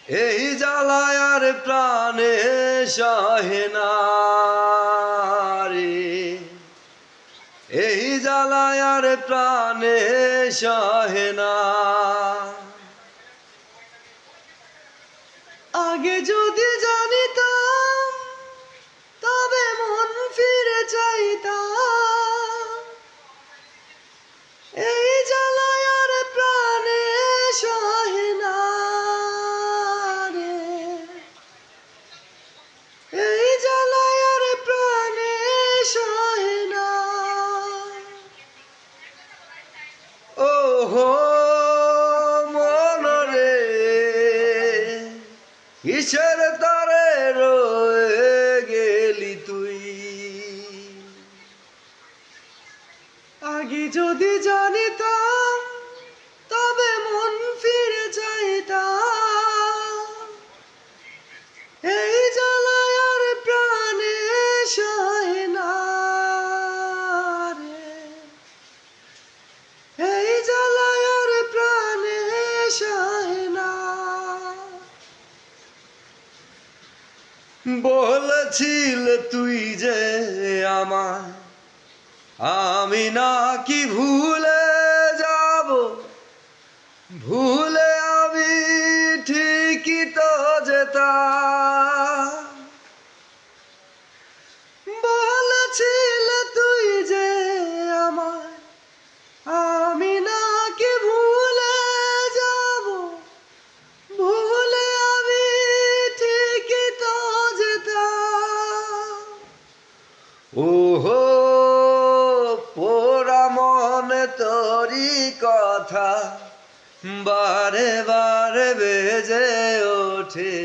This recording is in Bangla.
এই জ্বালায় আর প্রাণে সহে না রে, এই জ্বালায় আর প্রাণে সহে না। আগে যদি জানিতাম তবে মন ফিরে চাইতাম, এই জ্বালায় আর প্রাণে সহে না রে, এই জ্বালায় আর প্রাণে সহে না। ওহো মন রে, কিসের তারে রয়ে গেলি তুই? আগে যদি জানিতাম তবে মন ফিরে চাইতাম, এই জ্বালায় আর প্রাণে সহে না রে, এই জ্বালায় আর প্রাণে সহে না। বলেছিলে তুই যে আমায় আমি নাকি ভুলে যাব, ভুলে আমি ঠিকই তো যেতাম। বলেছিলে তুই যে আমায় আমি নাকি ভুলে যাব, ভুলে আমি ঠিকই তো যেতাম। ওহো পোড়া মনে তোরি কথা বারে বারে বেজে ওঠে,